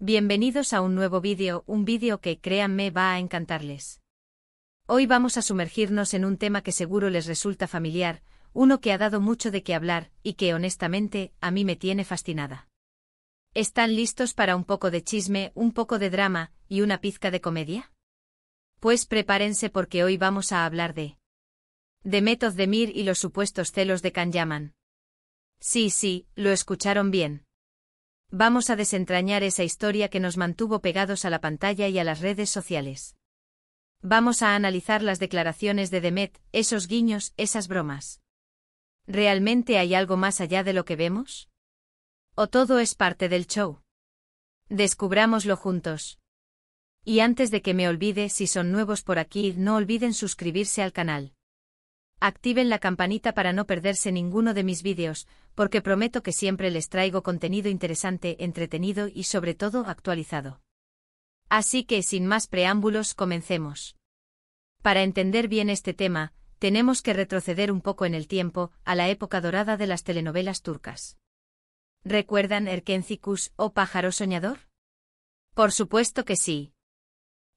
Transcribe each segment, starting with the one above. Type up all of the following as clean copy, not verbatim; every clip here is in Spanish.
Bienvenidos a un nuevo vídeo, un vídeo que, créanme, va a encantarles. Hoy vamos a sumergirnos en un tema que seguro les resulta familiar, uno que ha dado mucho de qué hablar, y que honestamente, a mí me tiene fascinada. ¿Están listos para un poco de chisme, un poco de drama, y una pizca de comedia? Pues prepárense porque hoy vamos a hablar de Demet Özdemir y los supuestos celos de Can Yaman. Sí, lo escucharon bien. Vamos a desentrañar esa historia que nos mantuvo pegados a la pantalla y a las redes sociales. Vamos a analizar las declaraciones de Demet, esos guiños, esas bromas. ¿Realmente hay algo más allá de lo que vemos? ¿O todo es parte del show? Descubrámoslo juntos. Y antes de que me olvide, si son nuevos por aquí, no olviden suscribirse al canal. Activen la campanita para no perderse ninguno de mis vídeos, porque prometo que siempre les traigo contenido interesante, entretenido y sobre todo actualizado. Así que sin más preámbulos, comencemos. Para entender bien este tema, tenemos que retroceder un poco en el tiempo, a la época dorada de las telenovelas turcas. ¿Recuerdan Erkenci Kuş o Pájaro Soñador? Por supuesto que sí.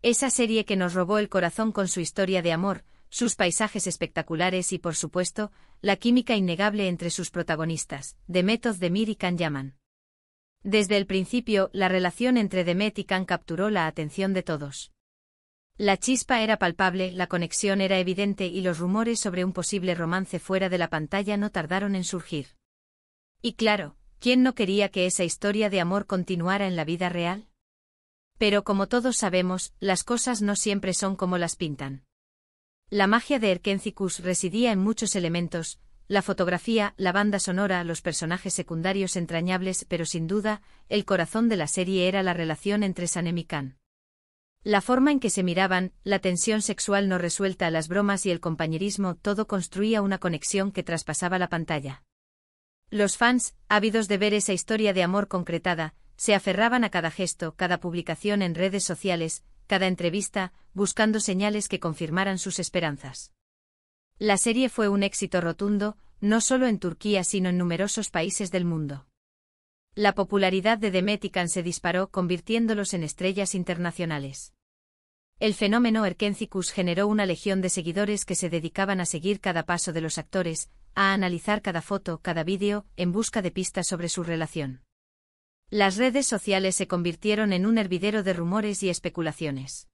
Esa serie que nos robó el corazón con su historia de amor, sus paisajes espectaculares y, por supuesto, la química innegable entre sus protagonistas, Demet Özdemir y Can Yaman. Desde el principio, la relación entre Demet y Can capturó la atención de todos. La chispa era palpable, la conexión era evidente y los rumores sobre un posible romance fuera de la pantalla no tardaron en surgir. Y claro, ¿quién no quería que esa historia de amor continuara en la vida real? Pero como todos sabemos, las cosas no siempre son como las pintan. La magia de Erkenci Kuş residía en muchos elementos: la fotografía, la banda sonora, los personajes secundarios entrañables, pero sin duda, el corazón de la serie era la relación entre Sanem y Can. La forma en que se miraban, la tensión sexual no resuelta, las bromas y el compañerismo, todo construía una conexión que traspasaba la pantalla. Los fans, ávidos de ver esa historia de amor concretada, se aferraban a cada gesto, cada publicación en redes sociales, cada entrevista, buscando señales que confirmaran sus esperanzas. La serie fue un éxito rotundo, no solo en Turquía sino en numerosos países del mundo. La popularidad de Demet y Can se disparó, convirtiéndolos en estrellas internacionales. El fenómeno Erkenci Kuş generó una legión de seguidores que se dedicaban a seguir cada paso de los actores, a analizar cada foto, cada vídeo, en busca de pistas sobre su relación. Las redes sociales se convirtieron en un hervidero de rumores y especulaciones.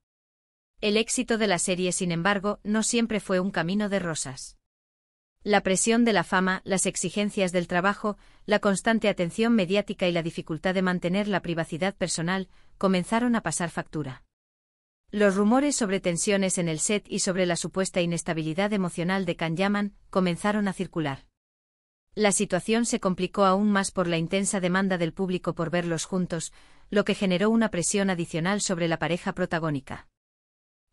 El éxito de la serie, sin embargo, no siempre fue un camino de rosas. La presión de la fama, las exigencias del trabajo, la constante atención mediática y la dificultad de mantener la privacidad personal, comenzaron a pasar factura. Los rumores sobre tensiones en el set y sobre la supuesta inestabilidad emocional de Can Yaman comenzaron a circular. La situación se complicó aún más por la intensa demanda del público por verlos juntos, lo que generó una presión adicional sobre la pareja protagónica.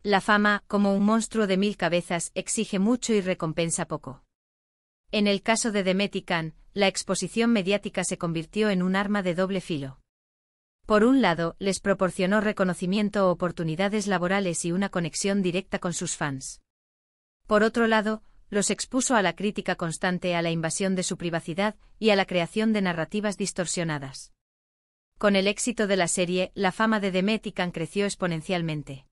La fama, como un monstruo de 1000 cabezas, exige mucho y recompensa poco. En el caso de Demet y Can, la exposición mediática se convirtió en un arma de doble filo. Por un lado, les proporcionó reconocimiento o oportunidades laborales y una conexión directa con sus fans. Por otro lado, los expuso a la crítica constante, a la invasión de su privacidad y a la creación de narrativas distorsionadas. Con el éxito de la serie, la fama de Demet y Can creció exponencialmente.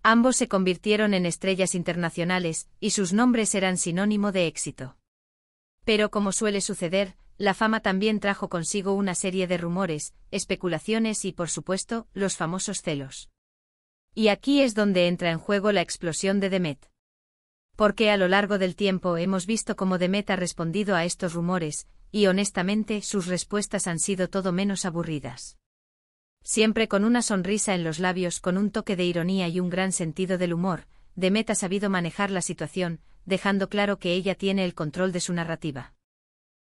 Ambos se convirtieron en estrellas internacionales, y sus nombres eran sinónimo de éxito. Pero como suele suceder, la fama también trajo consigo una serie de rumores, especulaciones y, por supuesto, los famosos celos. Y aquí es donde entra en juego la explosión de Demet. Porque a lo largo del tiempo hemos visto cómo Demet ha respondido a estos rumores, y honestamente sus respuestas han sido todo menos aburridas. Siempre con una sonrisa en los labios, con un toque de ironía y un gran sentido del humor, Demet ha sabido manejar la situación, dejando claro que ella tiene el control de su narrativa.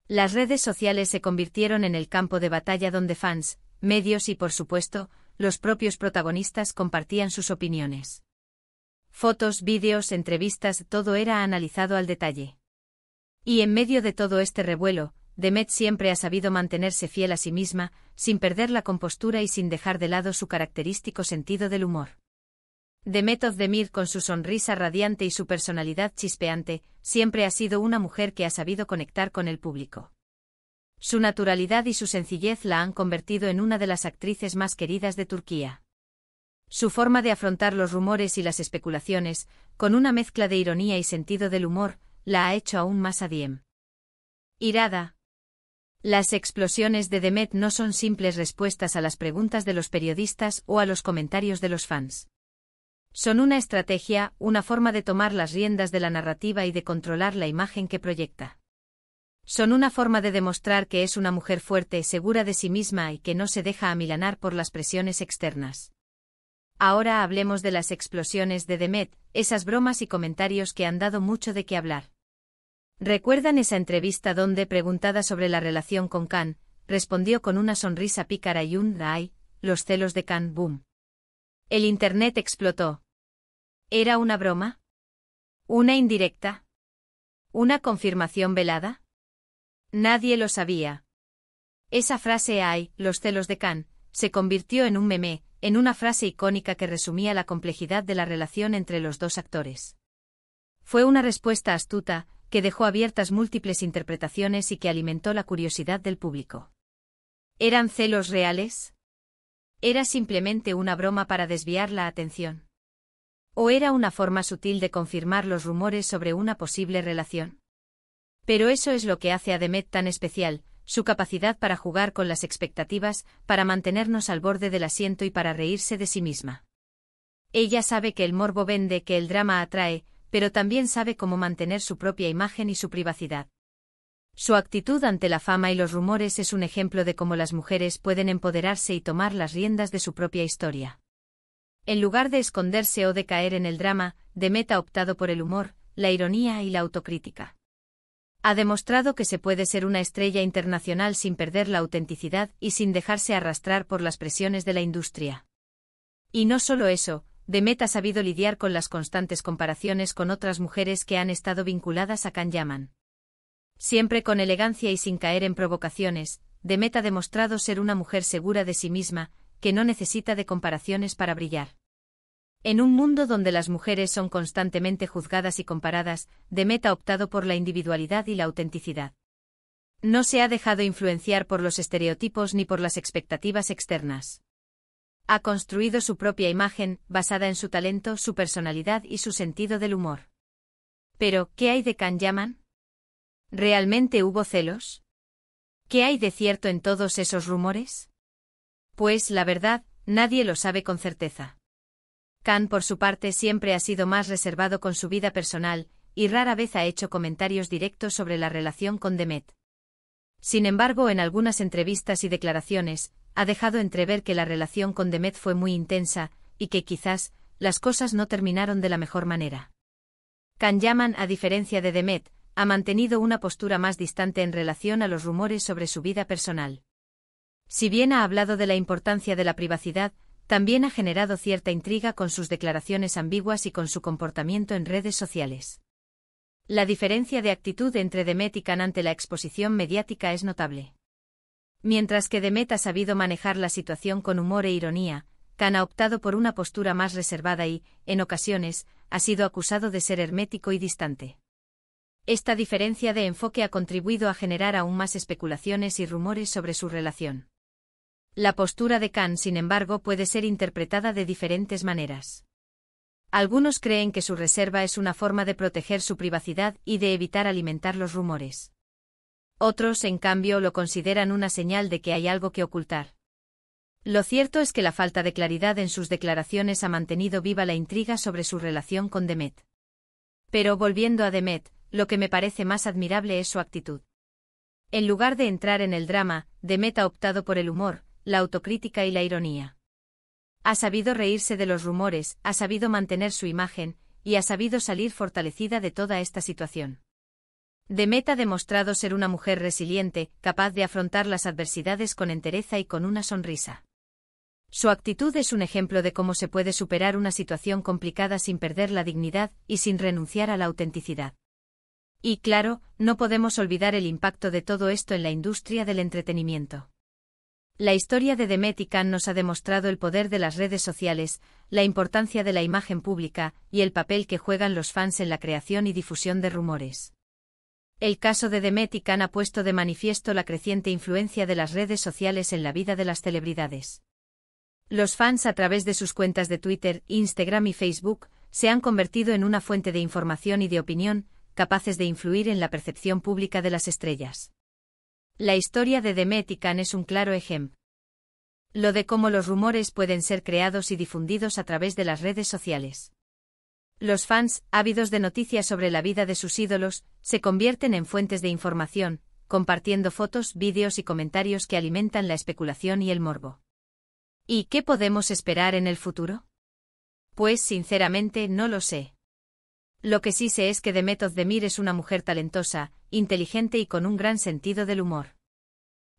Las redes sociales se convirtieron en el campo de batalla donde fans, medios y, por supuesto, los propios protagonistas compartían sus opiniones. Fotos, vídeos, entrevistas, todo era analizado al detalle. Y en medio de todo este revuelo, Demet siempre ha sabido mantenerse fiel a sí misma, sin perder la compostura y sin dejar de lado su característico sentido del humor. Demet Özdemir, con su sonrisa radiante y su personalidad chispeante, siempre ha sido una mujer que ha sabido conectar con el público. Su naturalidad y su sencillez la han convertido en una de las actrices más queridas de Turquía. Su forma de afrontar los rumores y las especulaciones, con una mezcla de ironía y sentido del humor, la ha hecho aún más admirada. Las explosiones de Demet no son simples respuestas a las preguntas de los periodistas o a los comentarios de los fans. Son una estrategia, una forma de tomar las riendas de la narrativa y de controlar la imagen que proyecta. Son una forma de demostrar que es una mujer fuerte, segura de sí misma y que no se deja amilanar por las presiones externas. Ahora hablemos de las explosiones de Demet, esas bromas y comentarios que han dado mucho de qué hablar. ¿Recuerdan esa entrevista donde, preguntada sobre la relación con Khan, respondió con una sonrisa pícara y un «ay, los celos de Khan, boom»? El internet explotó. ¿Era una broma? ¿Una indirecta? ¿Una confirmación velada? Nadie lo sabía. Esa frase «ay, los celos de Khan» se convirtió en un meme, en una frase icónica que resumía la complejidad de la relación entre los dos actores. Fue una respuesta astuta, que dejó abiertas múltiples interpretaciones y que alimentó la curiosidad del público. ¿Eran celos reales? ¿Era simplemente una broma para desviar la atención? ¿O era una forma sutil de confirmar los rumores sobre una posible relación? Pero eso es lo que hace a Demet tan especial, su capacidad para jugar con las expectativas, para mantenernos al borde del asiento y para reírse de sí misma. Ella sabe que el morbo vende, que el drama atrae, pero también sabe cómo mantener su propia imagen y su privacidad. Su actitud ante la fama y los rumores es un ejemplo de cómo las mujeres pueden empoderarse y tomar las riendas de su propia historia. En lugar de esconderse o de caer en el drama, Demet ha optado por el humor, la ironía y la autocrítica. Ha demostrado que se puede ser una estrella internacional sin perder la autenticidad y sin dejarse arrastrar por las presiones de la industria. Y no solo eso, Demet ha sabido lidiar con las constantes comparaciones con otras mujeres que han estado vinculadas a Can Yaman. Siempre con elegancia y sin caer en provocaciones, Demet ha demostrado ser una mujer segura de sí misma, que no necesita de comparaciones para brillar. En un mundo donde las mujeres son constantemente juzgadas y comparadas, Demet ha optado por la individualidad y la autenticidad. No se ha dejado influenciar por los estereotipos ni por las expectativas externas. Ha construido su propia imagen, basada en su talento, su personalidad y su sentido del humor. Pero, ¿qué hay de Can Yaman? ¿Realmente hubo celos? ¿Qué hay de cierto en todos esos rumores? Pues, la verdad, nadie lo sabe con certeza. Khan, por su parte, siempre ha sido más reservado con su vida personal, y rara vez ha hecho comentarios directos sobre la relación con Demet. Sin embargo, en algunas entrevistas y declaraciones, ha dejado entrever que la relación con Demet fue muy intensa, y que quizás, las cosas no terminaron de la mejor manera. Can Yaman, a diferencia de Demet, ha mantenido una postura más distante en relación a los rumores sobre su vida personal. Si bien ha hablado de la importancia de la privacidad, también ha generado cierta intriga con sus declaraciones ambiguas y con su comportamiento en redes sociales. La diferencia de actitud entre Demet y Khan ante la exposición mediática es notable. Mientras que Demet ha sabido manejar la situación con humor e ironía, Khan ha optado por una postura más reservada y, en ocasiones, ha sido acusado de ser hermético y distante. Esta diferencia de enfoque ha contribuido a generar aún más especulaciones y rumores sobre su relación. La postura de Khan, sin embargo, puede ser interpretada de diferentes maneras. Algunos creen que su reserva es una forma de proteger su privacidad y de evitar alimentar los rumores. Otros, en cambio, lo consideran una señal de que hay algo que ocultar. Lo cierto es que la falta de claridad en sus declaraciones ha mantenido viva la intriga sobre su relación con Demet. Pero volviendo a Demet, lo que me parece más admirable es su actitud. En lugar de entrar en el drama, Demet ha optado por el humor, la autocrítica y la ironía. Ha sabido reírse de los rumores, ha sabido mantener su imagen, y ha sabido salir fortalecida de toda esta situación. Demet ha demostrado ser una mujer resiliente, capaz de afrontar las adversidades con entereza y con una sonrisa. Su actitud es un ejemplo de cómo se puede superar una situación complicada sin perder la dignidad y sin renunciar a la autenticidad. Y claro, no podemos olvidar el impacto de todo esto en la industria del entretenimiento. La historia de Demet y Khan nos ha demostrado el poder de las redes sociales, la importancia de la imagen pública y el papel que juegan los fans en la creación y difusión de rumores. El caso de Demet y Can ha puesto de manifiesto la creciente influencia de las redes sociales en la vida de las celebridades. Los fans, a través de sus cuentas de Twitter, Instagram y Facebook, se han convertido en una fuente de información y de opinión, capaces de influir en la percepción pública de las estrellas. La historia de Demet y Can es un claro ejemplo. Lo de cómo los rumores pueden ser creados y difundidos a través de las redes sociales. Los fans, ávidos de noticias sobre la vida de sus ídolos, se convierten en fuentes de información, compartiendo fotos, vídeos y comentarios que alimentan la especulación y el morbo. ¿Y qué podemos esperar en el futuro? Pues sinceramente no lo sé. Lo que sí sé es que Demet Özdemir es una mujer talentosa, inteligente y con un gran sentido del humor.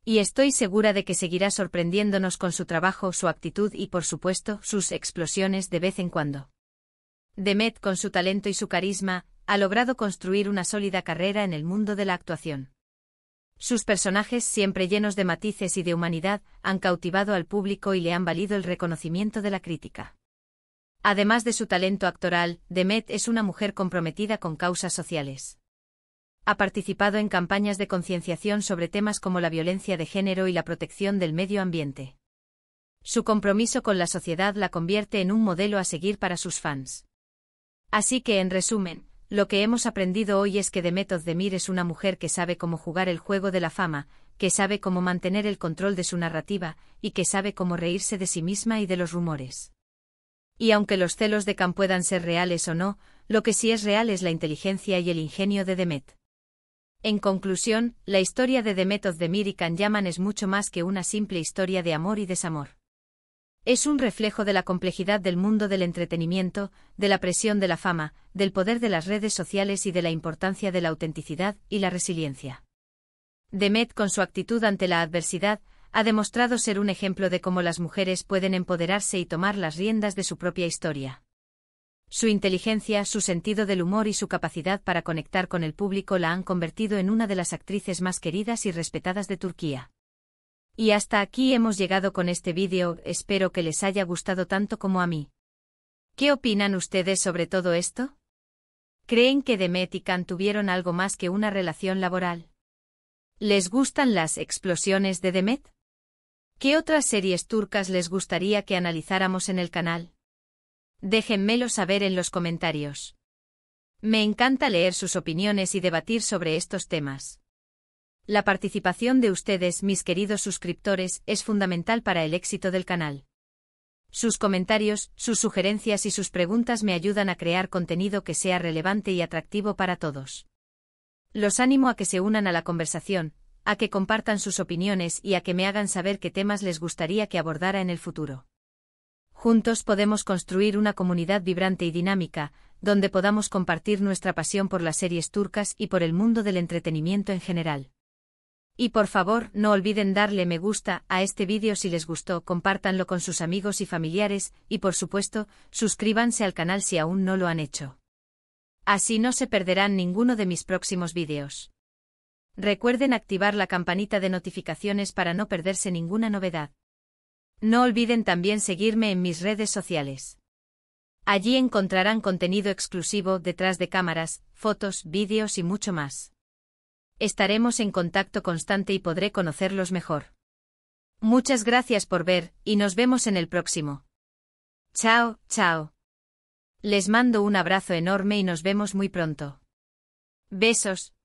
Y estoy segura de que seguirá sorprendiéndonos con su trabajo, su actitud y, por supuesto, sus explosiones de vez en cuando. Demet, con su talento y su carisma, ha logrado construir una sólida carrera en el mundo de la actuación. Sus personajes, siempre llenos de matices y de humanidad, han cautivado al público y le han valido el reconocimiento de la crítica. Además de su talento actoral, Demet es una mujer comprometida con causas sociales. Ha participado en campañas de concienciación sobre temas como la violencia de género y la protección del medio ambiente. Su compromiso con la sociedad la convierte en un modelo a seguir para sus fans. Así que, en resumen, lo que hemos aprendido hoy es que Demet Özdemir es una mujer que sabe cómo jugar el juego de la fama, que sabe cómo mantener el control de su narrativa, y que sabe cómo reírse de sí misma y de los rumores. Y aunque los celos de Can puedan ser reales o no, lo que sí es real es la inteligencia y el ingenio de Demet. En conclusión, la historia de Demet Özdemir y Can Yaman es mucho más que una simple historia de amor y desamor. Es un reflejo de la complejidad del mundo del entretenimiento, de la presión de la fama, del poder de las redes sociales y de la importancia de la autenticidad y la resiliencia. Demet, con su actitud ante la adversidad, ha demostrado ser un ejemplo de cómo las mujeres pueden empoderarse y tomar las riendas de su propia historia. Su inteligencia, su sentido del humor y su capacidad para conectar con el público la han convertido en una de las actrices más queridas y respetadas de Turquía. Y hasta aquí hemos llegado con este vídeo, espero que les haya gustado tanto como a mí. ¿Qué opinan ustedes sobre todo esto? ¿Creen que Demet y Can tuvieron algo más que una relación laboral? ¿Les gustan las explosiones de Demet? ¿Qué otras series turcas les gustaría que analizáramos en el canal? Déjenmelo saber en los comentarios. Me encanta leer sus opiniones y debatir sobre estos temas. La participación de ustedes, mis queridos suscriptores, es fundamental para el éxito del canal. Sus comentarios, sus sugerencias y sus preguntas me ayudan a crear contenido que sea relevante y atractivo para todos. Los animo a que se unan a la conversación, a que compartan sus opiniones y a que me hagan saber qué temas les gustaría que abordara en el futuro. Juntos podemos construir una comunidad vibrante y dinámica, donde podamos compartir nuestra pasión por las series turcas y por el mundo del entretenimiento en general. Y por favor, no olviden darle me gusta a este vídeo si les gustó, compártanlo con sus amigos y familiares, y por supuesto, suscríbanse al canal si aún no lo han hecho. Así no se perderán ninguno de mis próximos vídeos. Recuerden activar la campanita de notificaciones para no perderse ninguna novedad. No olviden también seguirme en mis redes sociales. Allí encontrarán contenido exclusivo, detrás de cámaras, fotos, vídeos y mucho más. Estaremos en contacto constante y podré conocerlos mejor. Muchas gracias por ver, y nos vemos en el próximo. Chao, chao. Les mando un abrazo enorme y nos vemos muy pronto. Besos.